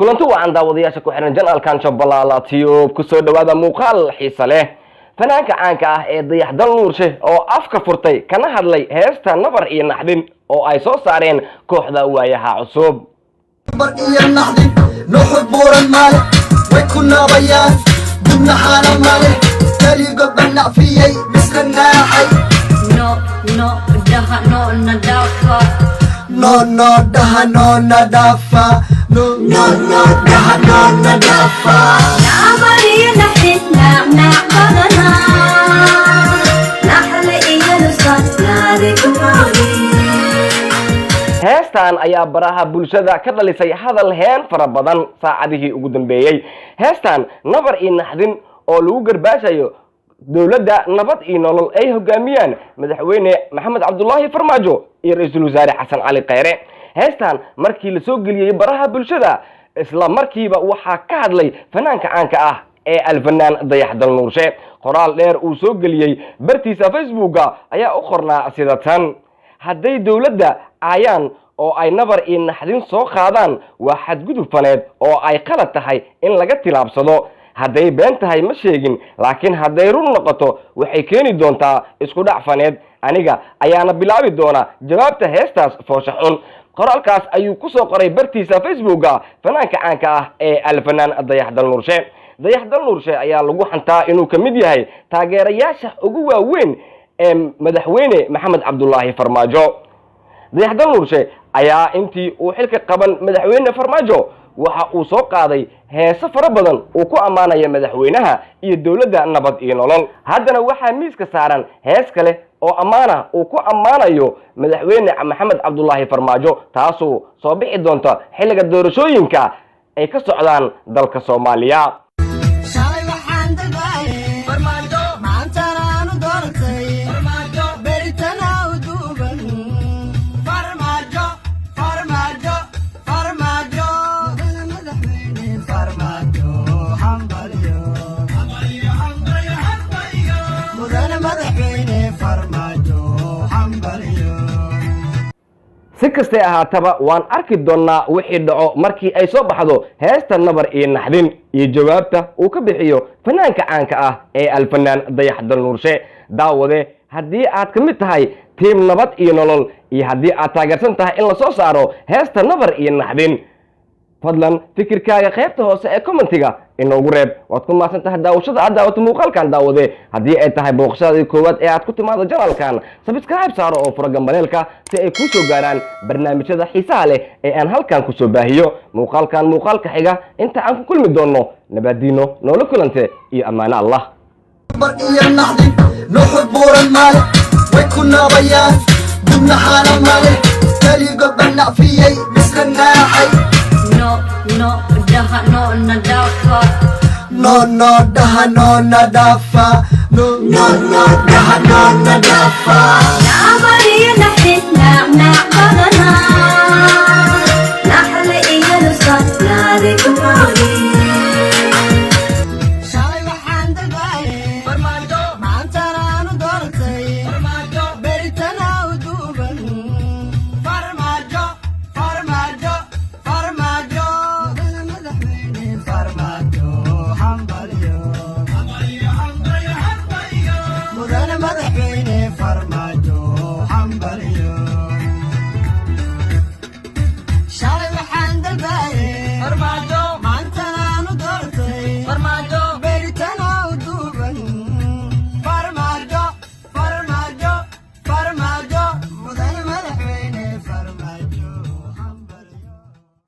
kulantu waan daawadayaasha ku xiran janaalkan Shabalala Tube ku soo dhawaada muuqaal xiiso leh fanaanka caanka ah ee Dayaxdal Nuurshe oo afka furtay kana hadlay heesta Nabar iyo Naxdin oo ay soo saareen kooxda waayaha cusub nabar iyo naxdin nuxburan maal way ku nabayaan dibna xaala maal taliga banafiyay misnaaxay no daha no nadafa no daha no nadafa no daha no nadafa nabar iyo naxdin nacbadana naxle iyo nusanaadi kumari heestan ayaa baraha bulshada ka dhalisay hadal heen fara badan saacadihii ugu dambeeyay heestan Nabar iyo Naxdin oo lagu garbaashayo dawladda nabad iyo nolol ay hogaamiyaan madaxweyne Maxamed Cabdullaahi Farmaajo iyo ra'iisul wasaare Xasan Cali Khayre heestan markii la soo galiyay baraha bulshada isla markiiba waxa ka hadlay fanaanka caanka ah ee alfanaan Dayaxdal Nuurshe qoraal dheer uu soo galiyay bartiisa Facebook ayaa u qornaa sida tan hadday dawladda ayaan oo ay nabar iyo naxdin soo qaadaan waa xadgudub faneed oo ay qalad tahay in laga tilaabsado hadday been tahay ma sheegin laakiin hadday run noqoto waxay keeni doontaa isku dhac faneed aniga ayaana bilaabi doona jawaabta heestaas foosha xun qoraalkaas ayuu ku soo qoray bartiisa Facebook fanaanka caanka ah ee alfanaan Dayaxdal Nuurshe Dayaxdal Nuurshe ayaa lagu xantaa inuu ka mid yahay taageerayaasha ugu waaweyn ee madaxweyne Maxamed Cabdullaahi Farmaajo Dayaxdal Nuurshe ayaa intii uu xilka qaban madaxweyne Farmaajo waxa uu soo qaaday heeso fara badan oo ku amaanaya madaxweynaha iyo dawladda nabad iyo nolol haddana waxa miiska saaran hees kale oo amaana uu ku amaanayo madaxweyne Maxamed Cabdullaahi Farmaajo taasoo soo bixi doonta xilliga doorashooyinka ay ka socdaan dalka Soomaaliya si kastay ahaataba waan arki doonaa wixii dhaco markii ay soo baxdo heesta Nabar iyo Naxdin iyo jawaabta uu ka bixiyo fanaanka caanka ah ee alfanaan Dayaxdal Nuurshe daawade haddii aad ka mid tahay team nabad iyo nolol iyo haddii aad taageersan tahay in la soo saaro heesta Nabar iyo Naxdin fadlan fikirkaaga qaybta hoose ee commentiga inoogu reeb waad ku maasan tahay daawashada aad daawato muuqaalkan daawade haddii ay tahay booqashadii koowaad ee aad ku timaado janaalkan subscribe saaro oo fura gambaleelka si ay ku soo gaaraan barnaamijyada xiisaha leh ee aan halkan ku soo baahiyo muuqaalka xiga inta aan ku kulmi doono nabadiino noola kulante iyo amaana Allah nabar iyo naxdin nuxburan maal way ku nabayaan dibna xaala maal taliga banafiyay misnaaxay no daha no nadafa no daha no nadafa no daha no nadafa nabar iyo naxdin nacbadana naxle iyo nusanaadi kumari